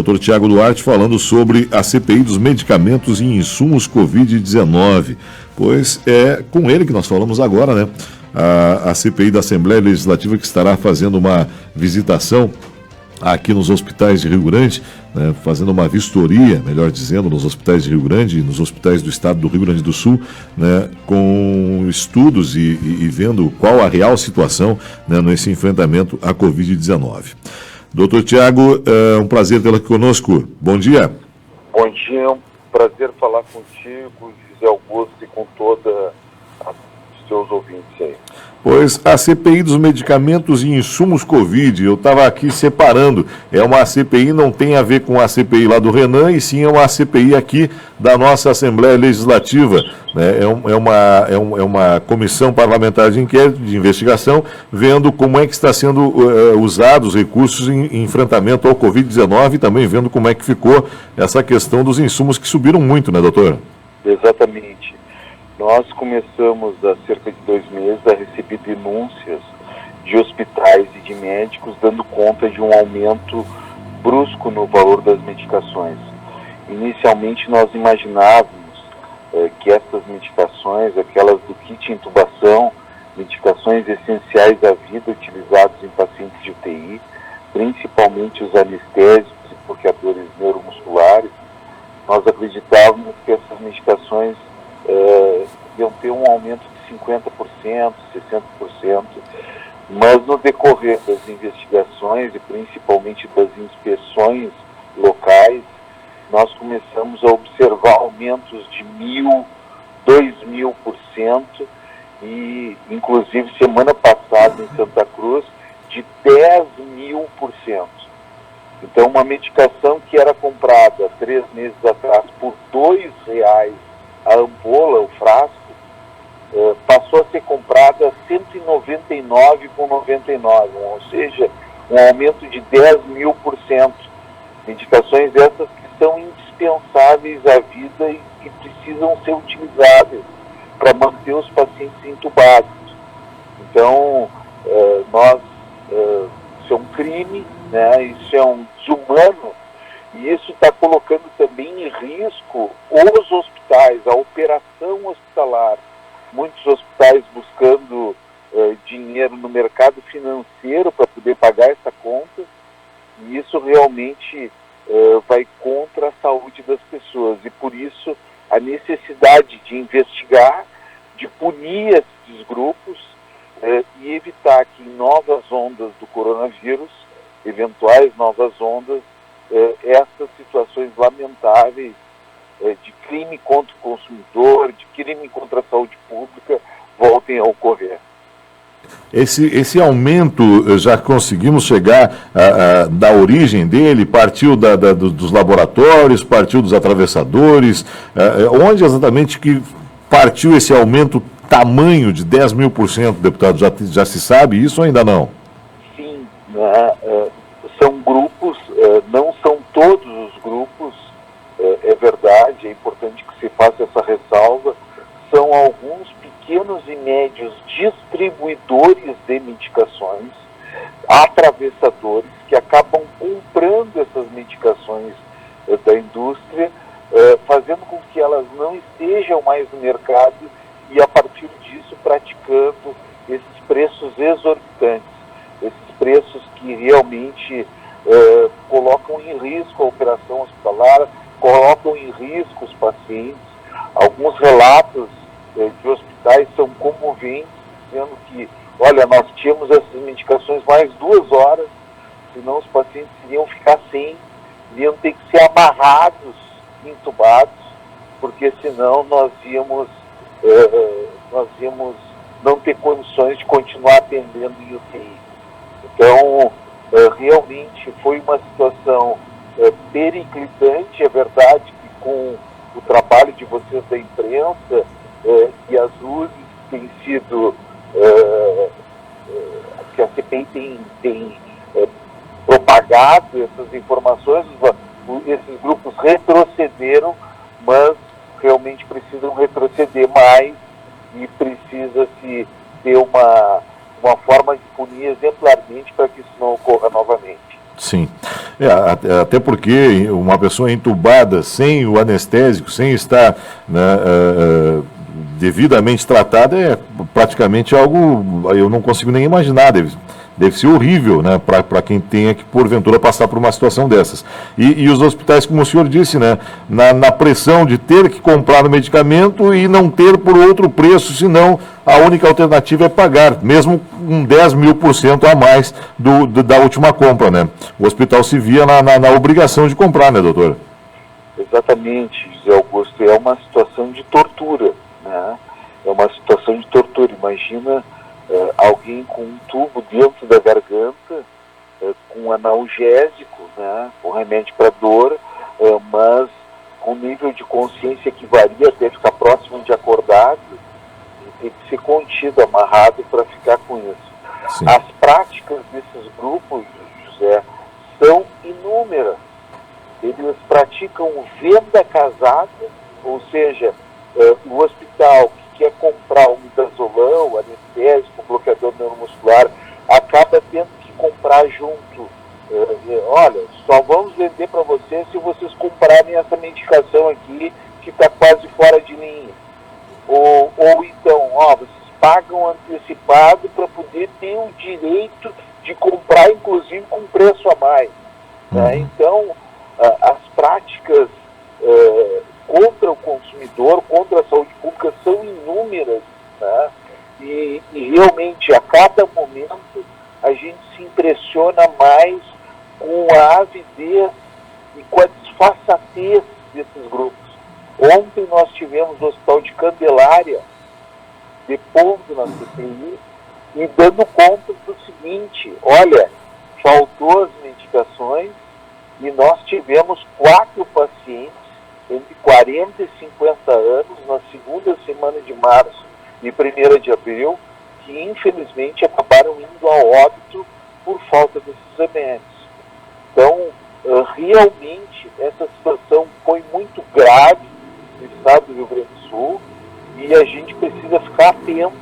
Dr. Tiago Duarte falando sobre a CPI dos medicamentos e insumos Covid-19. Pois é com ele que nós falamos agora, né? A CPI da Assembleia Legislativa, que estará fazendo uma visitação aqui nos hospitais de Rio Grande, né, fazendo uma vistoria, melhor dizendo, nos hospitais de Rio Grande e nos hospitais do estado do Rio Grande do Sul, né, com estudos e vendo qual a real situação, né, nesse enfrentamento à Covid-19. Doutor Tiago, é um prazer tê-lo aqui conosco. Bom dia. Bom dia, é um prazer falar contigo, José Augusto, e com todos os seus ouvintes aí. Pois a CPI dos medicamentos e insumos Covid, eu estava aqui separando, é uma CPI, não tem a ver com a CPI lá do Renan, e sim é uma CPI aqui da nossa Assembleia Legislativa, né? É uma comissão parlamentar de inquérito, de investigação, vendo como é que está sendo usados os recursos em enfrentamento ao Covid-19 e também vendo como é que ficou essa questão dos insumos que subiram muito, né, doutor? Exatamente. Nós começamos há cerca de 2 meses a receber denúncias de hospitais e de médicos dando conta de um aumento brusco no valor das medicações. Inicialmente nós imaginávamos que essas medicações, aquelas do kit intubação, medicações essenciais à vida utilizados em pacientes de UTI, principalmente os anestésicos e bloqueadores neuromusculares, nós acreditávamos que essas medicações iam ter um aumento de 50%, 60%, mas no decorrer das investigações e principalmente das inspeções locais, nós começamos a observar aumentos de 1.000%, 2.000% e, inclusive, semana passada em Santa Cruz, de 10.000%. Então, uma medicação que era comprada 3 meses atrás por R$ 2 a ampola, o frasco, passou a ser comprada a R$ 199,99, ou seja, um aumento de 10.000%. Medicações essas que são indispensáveis à vida e que precisam ser utilizadas para manter os pacientes intubados. Então, isso é um crime, né? Isso é um desumano, e isso está colocando também em risco os hospitais, a operação hospitalar. Muitos hospitais buscando dinheiro no mercado financeiro para poder pagar essa conta, e isso realmente vai contra a saúde das pessoas. E por isso a necessidade de investigar, de punir esses grupos e evitar que em novas ondas do coronavírus, eventuais novas ondas, essas situações lamentáveis de crime contra o consumidor, de crime contra a saúde pública, voltem a ocorrer. Esse aumento, já conseguimos chegar da origem dele? Partiu dos laboratórios, partiu dos atravessadores? Onde exatamente que partiu esse aumento tamanho de 10.000%, deputado? Já se sabe isso ou ainda não? Sim, são grupos, não são todos os grupos, é verdade, é importante que se faça essa ressalva, são alguns pequenos e médios distribuidores de medicações, atravessadores, que acabam comprando essas medicações da indústria, fazendo com que elas não estejam mais no mercado e, a partir disso, praticando esses preços exorbitantes, esses preços que realmente colocam em risco a operação hospitalar, colocam em risco os pacientes. Alguns relatos de hospitais são comoventes, dizendo que, olha, nós tínhamos essas medicações mais 2 horas, senão os pacientes iriam ficar sem, iriam ter que ser amarrados, intubados, porque senão nós íamos não ter condições de continuar atendendo em UTI. Então, realmente foi uma situação periclitante. É verdade que com o trabalho de vocês da imprensa e as luzes que têm sido, que a CPI tem propagado essas informações, esses grupos retrocederam, mas realmente precisam retroceder mais e precisa-se ter uma forma de punir exemplarmente para que isso não ocorra novamente. Sim. Até porque uma pessoa entubada sem o anestésico, sem estar, né, devidamente tratada, é praticamente algo, eu não consigo nem imaginar, deve ser horrível, né, para quem tenha que, porventura, passar por uma situação dessas. E os hospitais, como o senhor disse, né, na pressão de ter que comprar o medicamento e não ter por outro preço, senão a única alternativa é pagar, mesmo um 10.000% a mais da última compra, né? O hospital se via na obrigação de comprar, né, doutor? Exatamente, José Augusto, é uma situação de tortura, né? É uma situação de tortura. Imagina alguém com um tubo dentro da garganta, com analgésico, né? Com remédio para dor, mas com nível de consciência que varia até ficar próximo de acordado, e tem que ser contido, amarrado para ficar com isso. Sim. As práticas desses grupos, José, são inúmeras. Eles praticam venda casada, ou seja, o hospital que quer comprar um midazolam, anestésico, bloqueador neuromuscular, acaba tendo que comprar junto. Olha, só vamos vender para vocês se vocês comprarem essa medicação aqui, que está quase fora de linha. Ou então, vocês pagam antecipado para poder ter o direito de comprar, inclusive, com preço a mais. Né? Então, as práticas contra o consumidor, contra a saúde pública, são inúmeras, né? E realmente, a cada momento, a gente se impressiona mais com a avidez e com a disfarçatez desses grupos. Ontem nós tivemos no Hospital de Candelária, depondo na CPI, e dando conta do seguinte: olha, faltou as medicações e nós tivemos 4 pacientes entre 40 e 50 anos na segunda semana de março e 1ª de abril que infelizmente acabaram indo a óbito por falta desses remédios. Então, realmente, essa situação foi muito grave no estado do Rio Grande do Sul e a gente precisa ficar atento,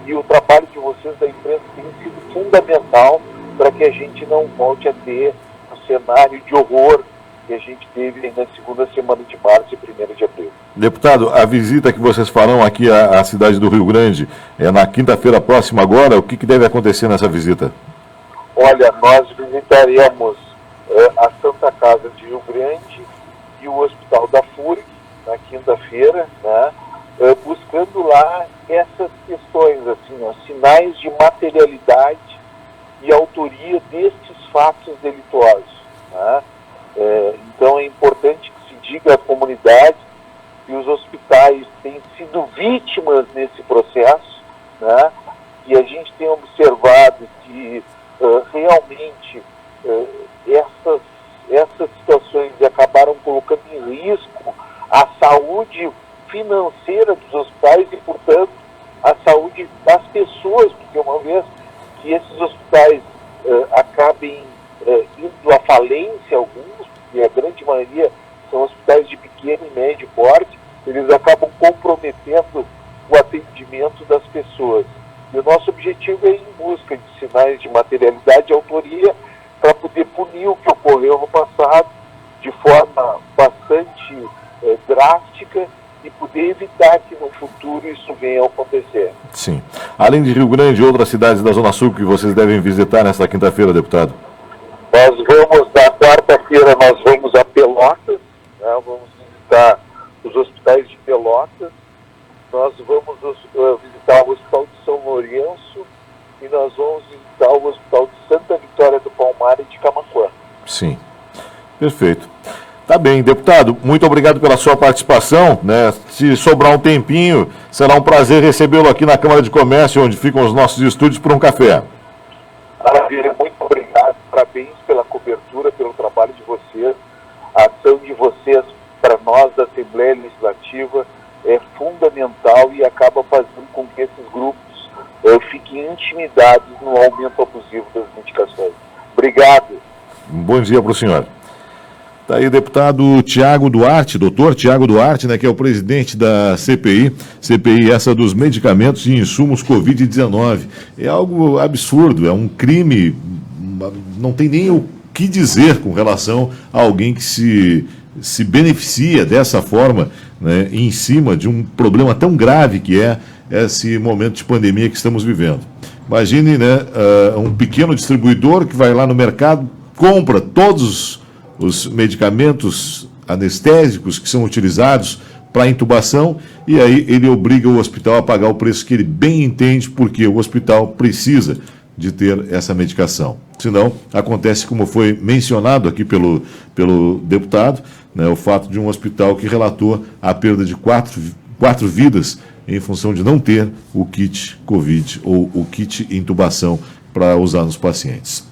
e o trabalho de vocês da imprensa tem sido fundamental para que a gente não volte a ter um cenário de horror que a gente teve na segunda semana de março e 1º de abril. Deputado, a visita que vocês farão aqui à cidade do Rio Grande é na quinta-feira próxima agora. O que deve acontecer nessa visita? Olha, nós visitaremos a Santa Casa de Rio Grande e o Hospital da FURG na quinta-feira, né, buscando lá essas questões, assim, sinais de materialidade e autoria destes fatos delituosos, né? Então é importante que se diga à comunidade que os hospitais têm sido vítimas nesse processo, né? E a gente tem observado que realmente essas situações acabaram colocando em risco a saúde financeira dos hospitais e, portanto, a saúde das pessoas, porque uma vez que esses hospitais acabem indo à falência, alguns, e a grande maioria são hospitais de pequeno e médio porte, eles acabam comprometendo o atendimento das pessoas. E o nosso objetivo é ir em busca de sinais de materialidade e autoria para poder punir o que ocorreu no passado de forma bastante drástica e poder evitar que no futuro isso venha a acontecer. Sim. Além de Rio Grande, outras cidades da Zona Sul que vocês devem visitar nesta quinta-feira, deputado? Nós vamos, na quarta-feira, nós vamos a Pelotas, né? Vamos visitar os hospitais de Pelotas, nós vamos visitar o Hospital de São Lourenço e nós vamos visitar o Hospital de Santa Vitória do Palmar e de Camaquã. Sim, perfeito. Tá bem, deputado, muito obrigado pela sua participação, né? Se sobrar um tempinho, será um prazer recebê-lo aqui na Câmara de Comércio, onde ficam os nossos estúdios, por um café. Maravilha, muito obrigado, parabéns pela cobertura, pelo trabalho de vocês. A ação de vocês, para nós da Assembleia Legislativa, é fundamental e acaba fazendo com que esses grupos fiquem intimidados no aumento abusivo das medicações. Obrigado. Um bom dia para o senhor. Está aí o deputado Tiago Duarte, doutor Tiago Duarte, né, que é o presidente da CPI essa dos medicamentos e insumos Covid-19. É algo absurdo, é um crime, não tem nem o que dizer com relação a alguém que se beneficia dessa forma, né, em cima de um problema tão grave que é esse momento de pandemia que estamos vivendo. Imagine, né, um pequeno distribuidor que vai lá no mercado, compra todos os medicamentos anestésicos que são utilizados para intubação, e aí ele obriga o hospital a pagar o preço que ele bem entende, porque o hospital precisa de ter essa medicação. Senão, acontece como foi mencionado aqui pelo deputado, né, o fato de um hospital que relatou a perda de quatro vidas em função de não ter o kit Covid ou o kit intubação para usar nos pacientes.